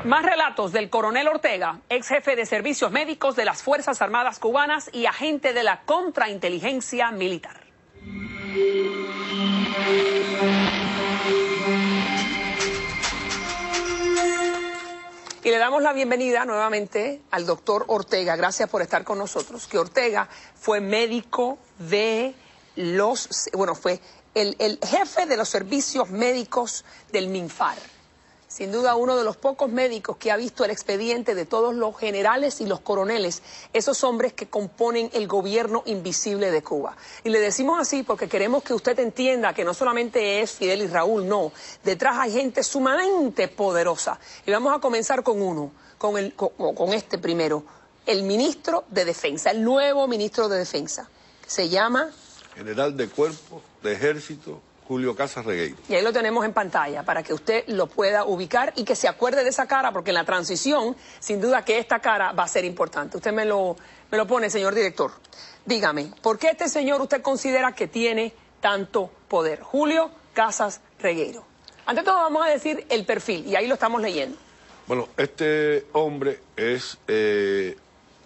Más relatos del coronel Ortega, ex jefe de servicios médicos de las Fuerzas Armadas cubanas y agente de la contrainteligencia militar. Y le damos la bienvenida nuevamente al doctor Ortega. Gracias por estar con nosotros. Que Ortega fue médico de fue el jefe de los servicios médicos del MINFAR. Sin duda uno de los pocos médicos que ha visto el expediente de todos los generales y los coroneles, esos hombres que componen el gobierno invisible de Cuba. Y le decimos así porque queremos que usted entienda que no solamente es Fidel y Raúl, no. Detrás hay gente sumamente poderosa. Y vamos a comenzar con uno, con este primero, el ministro de Defensa, el nuevo ministro de Defensa, que se llama... General de Cuerpo de Ejército, Julio Casas Regueiro. Y ahí lo tenemos en pantalla para que usted lo pueda ubicar y que se acuerde de esa cara, porque en la transición, sin duda que esta cara va a ser importante. Usted me lo pone, señor director. Dígame, ¿por qué este señor usted considera que tiene tanto poder? Julio Casas Regueiro. Ante todo vamos a decir el perfil, y ahí lo estamos leyendo. Bueno, este hombre es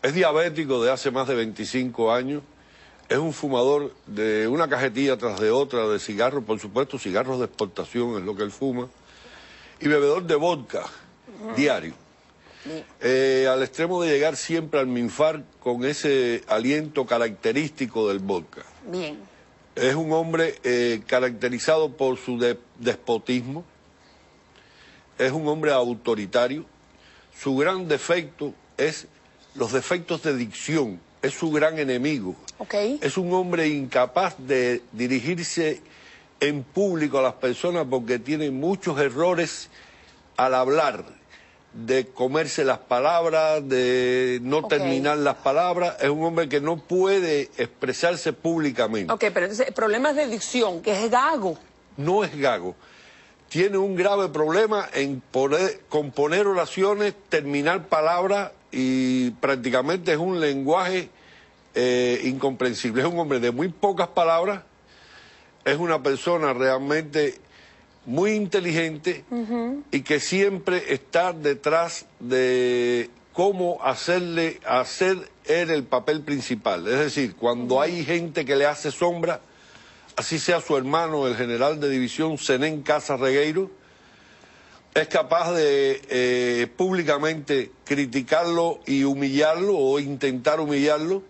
diabético de hace más de 25 años. Es un fumador de una cajetilla tras de otra de cigarros, por supuesto, cigarros de exportación es lo que él fuma, y bebedor de vodka diario, al extremo de llegar siempre al MINFAR con ese aliento característico del vodka. Bien. Es un hombre caracterizado por su despotismo, es un hombre autoritario, su gran defecto es los defectos de dicción, es su gran enemigo. Okay. Es un hombre incapaz de dirigirse en público a las personas porque tiene muchos errores al hablar, de comerse las palabras, de no terminar las palabras. Es un hombre que no puede expresarse públicamente. Ok, pero entonces, problemas de dicción, que es gago. No es gago. Tiene un grave problema en componer oraciones, terminar palabras y prácticamente es un lenguaje incomprensible. Es un hombre de muy pocas palabras, es una persona realmente muy inteligente y que siempre está detrás de cómo hacer él el papel principal. Es decir, cuando hay gente que le hace sombra, así sea su hermano, el general de división Zenén Casas Regueiro, es capaz de públicamente criticarlo y humillarlo o intentar humillarlo.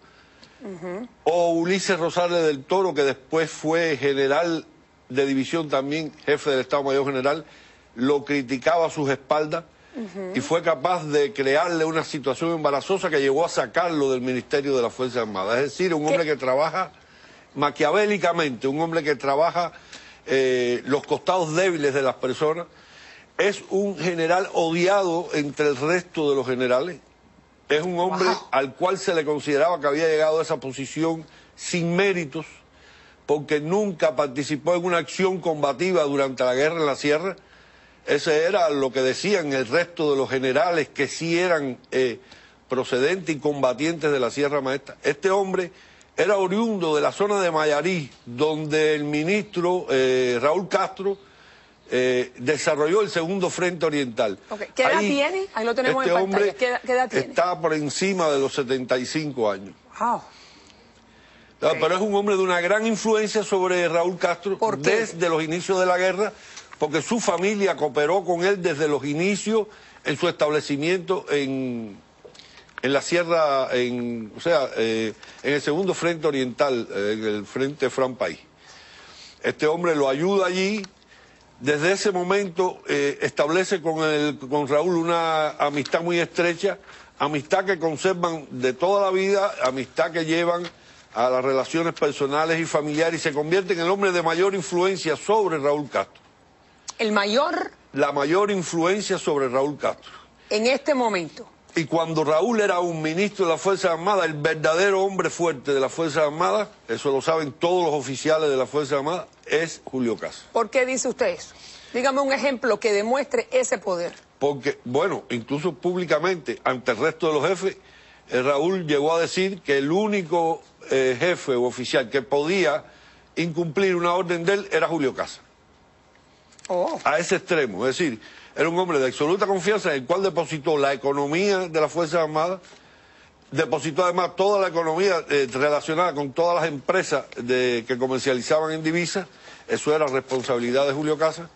O Ulises Rosales del Toro, que después fue general de división también, jefe del Estado Mayor General, lo criticaba a sus espaldas y fue capaz de crearle una situación embarazosa que llegó a sacarlo del Ministerio de las Fuerzas Armadas. Es decir, un hombre que trabaja maquiavélicamente, un hombre que trabaja los costados débiles de las personas. Es un general odiado entre el resto de los generales. Es un hombre al cual se le consideraba que había llegado a esa posición sin méritos, porque nunca participó en una acción combativa durante la guerra en la sierra. Ese era lo que decían el resto de los generales que sí eran procedentes y combatientes de la Sierra Maestra. Este hombre era oriundo de la zona de Mayarí, donde el ministro Raúl Castro desarrolló el segundo Frente Oriental. ¿Qué edad tiene? Ahí lo tenemos en pantalla. ¿Qué edad tiene? Está por encima de los 75 años. Wow. Pero es un hombre de una gran influencia sobre Raúl Castro desde los inicios de la guerra, porque su familia cooperó con él desde los inicios en su establecimiento en la sierra, en el segundo Frente Oriental, en el Frente Fran País. Este hombre lo ayuda allí. Desde ese momento establece con Raúl una amistad muy estrecha, amistad que conservan de toda la vida, amistad que llevan a las relaciones personales y familiares y se convierte en el hombre de mayor influencia sobre Raúl Castro. ¿El mayor? La mayor influencia sobre Raúl Castro. En este momento. Y cuando Raúl era un ministro de las Fuerzas Armadas, el verdadero hombre fuerte de las Fuerzas Armadas, eso lo saben todos los oficiales de las Fuerzas Armadas, es Julio Casas. ¿Por qué dice usted eso? Dígame un ejemplo que demuestre ese poder. Porque, bueno, incluso públicamente, ante el resto de los jefes, Raúl llegó a decir que el único jefe o oficial que podía incumplir una orden de él era Julio Casas. A ese extremo. Es decir, era un hombre de absoluta confianza en el cual depositó la economía de las Fuerzas Armadas, depositó además toda la economía relacionada con todas las empresas que comercializaban en divisas. Eso era responsabilidad de Julio Casas.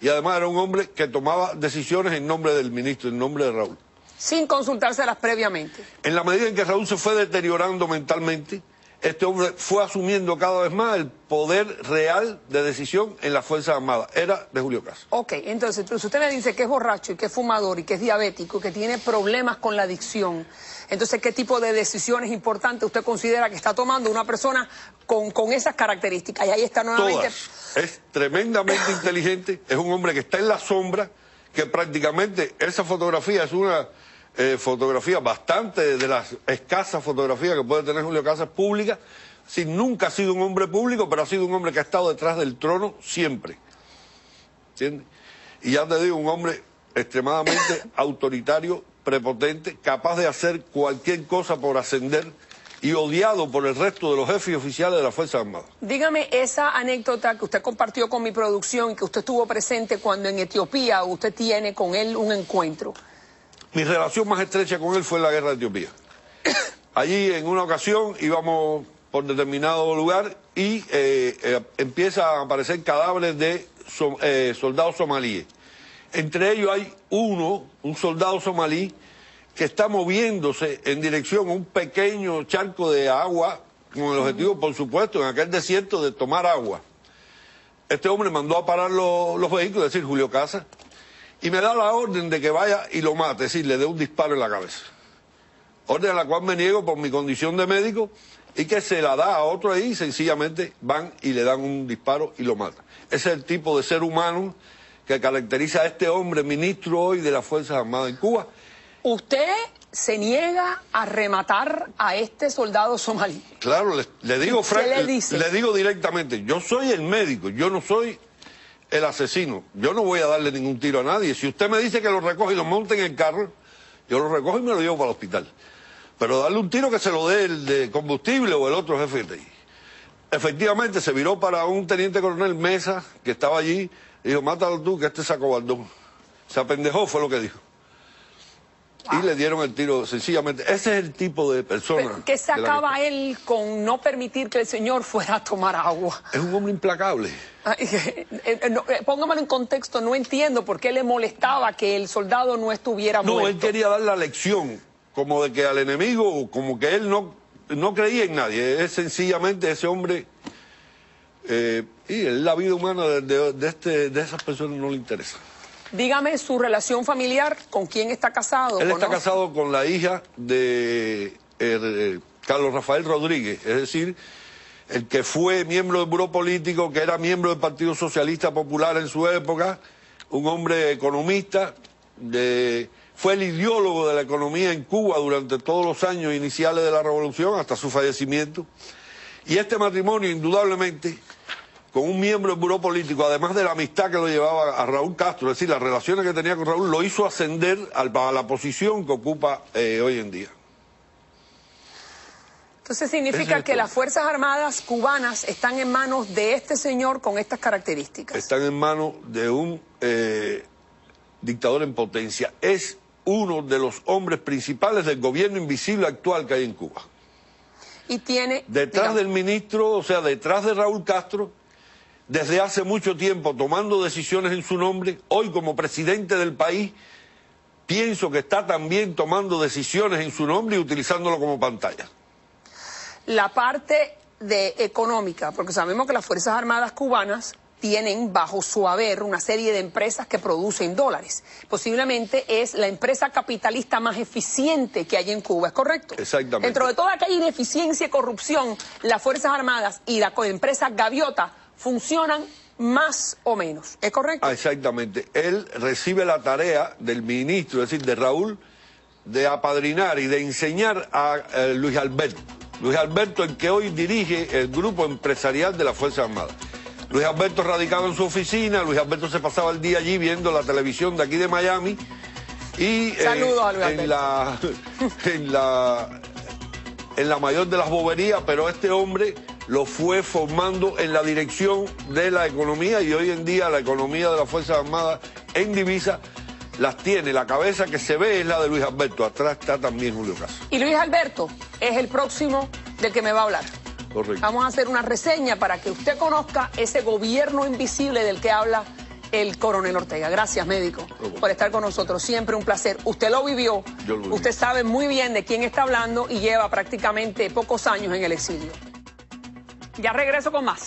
Y además era un hombre que tomaba decisiones en nombre del ministro, en nombre de Raúl. Sin consultárselas previamente. En la medida en que Raúl se fue deteriorando mentalmente, este hombre fue asumiendo cada vez más el poder real de decisión en las Fuerzas Armadas. Era de Julio Casas. Ok, entonces usted me dice que es borracho y que es fumador y que es diabético y que tiene problemas con la adicción. Entonces, ¿qué tipo de decisiones importantes usted considera que está tomando una persona con esas características? Y ahí está nuevamente... Todas. Es tremendamente inteligente, es un hombre que está en la sombra, que prácticamente esa fotografía es una fotografía bastante de las escasas fotografías que puede tener Julio Casas pública. Sí, nunca ha sido un hombre público, pero ha sido un hombre que ha estado detrás del trono siempre. ¿Entiendes? Y ya te digo, un hombre extremadamente autoritario, prepotente, capaz de hacer cualquier cosa por ascender y odiado por el resto de los jefes oficiales de las Fuerzas Armadas. Dígame esa anécdota que usted compartió con mi producción y que usted estuvo presente cuando en Etiopía usted tiene con él un encuentro. Mi relación más estrecha con él fue en la guerra de Etiopía. Allí en una ocasión íbamos por determinado lugar y empiezan a aparecer cadáveres de soldados somalíes. Entre ellos hay un soldado somalí, que está moviéndose en dirección a un pequeño charco de agua, con el objetivo, por supuesto, en aquel desierto de tomar agua. Este hombre mandó a parar los vehículos, es decir, Julio Casas, y me da la orden de que vaya y lo mate, es decir, le dé un disparo en la cabeza. Orden a la cual me niego por mi condición de médico y que se la da a otro ahí y sencillamente van y le dan un disparo y lo matan. Ese es el tipo de ser humano que caracteriza a este hombre, ministro hoy de las Fuerzas Armadas en Cuba. ¿Usted se niega a rematar a este soldado somalí? Claro, le digo, le digo directamente, yo soy el médico, yo no soy el asesino, yo no voy a darle ningún tiro a nadie. Si usted me dice que lo recoge y lo monte en el carro, yo lo recojo y me lo llevo para el hospital. Pero darle un tiro que se lo dé el de combustible o el otro jefe de ahí. Efectivamente, se viró para un teniente coronel Mesa, que estaba allí, y dijo, mátalo tú, que este es sacobaldón. Se apendejó, fue lo que dijo. Y le dieron el tiro sencillamente. Ese es el tipo de persona. ¿Qué sacaba él con no permitir que el señor fuera a tomar agua? Es un hombre implacable. Póngamelo en contexto, no entiendo por qué le molestaba que el soldado no estuviera muerto. No, él quería dar la lección, como de que al enemigo, como que él no creía en nadie. Es sencillamente ese hombre... y la vida humana de esas personas no le interesa. Dígame su relación familiar, ¿con quién está casado? Él está casado con la hija de Carlos Rafael Rodríguez, es decir, el que fue miembro del Buró Político, que era miembro del Partido Socialista Popular en su época, un hombre economista, fue el ideólogo de la economía en Cuba durante todos los años iniciales de la revolución hasta su fallecimiento. Y este matrimonio, indudablemente, con un miembro del Buró Político, además de la amistad que lo llevaba a Raúl Castro, es decir, las relaciones que tenía con Raúl, lo hizo ascender a la posición que ocupa hoy en día. Entonces significa que las Fuerzas Armadas cubanas están en manos de este señor con estas características. Están en manos de un dictador en potencia. Es uno de los hombres principales del gobierno invisible actual que hay en Cuba. Y tiene... Detrás del ministro, o sea, detrás de Raúl Castro, desde hace mucho tiempo tomando decisiones en su nombre, hoy como presidente del país, pienso que está también tomando decisiones en su nombre y utilizándolo como pantalla. La parte económica, porque sabemos que las Fuerzas Armadas cubanas tienen bajo su haber una serie de empresas que producen dólares. Posiblemente es la empresa capitalista más eficiente que hay en Cuba, ¿es correcto? Exactamente. Dentro de toda aquella ineficiencia y corrupción, las Fuerzas Armadas y la empresa Gaviota funcionan más o menos, ¿es correcto? Exactamente. Él recibe la tarea del ministro, es decir, de Raúl, de apadrinar y de enseñar a Luis Alberto. Luis Alberto, el que hoy dirige el grupo empresarial de las Fuerzas Armadas. Luis Alberto radicado en su oficina, Luis Alberto se pasaba el día allí viendo la televisión de aquí de Miami y saludos a Luis Alberto. en la mayor de las boberías, pero este hombre lo fue formando en la dirección de la economía, y hoy en día la economía de las Fuerzas Armadas en divisa las tiene. La cabeza que se ve es la de Luis Alberto, atrás está también Julio Castro. Y Luis Alberto es el próximo del que me va a hablar. Correcto. Vamos a hacer una reseña para que usted conozca ese gobierno invisible del que habla el coronel Ortega. Gracias, médico, por estar con nosotros. Siempre un placer. Usted lo vivió. Yo lo viví. Usted sabe muy bien de quién está hablando y lleva prácticamente pocos años en el exilio. Ya regreso con más.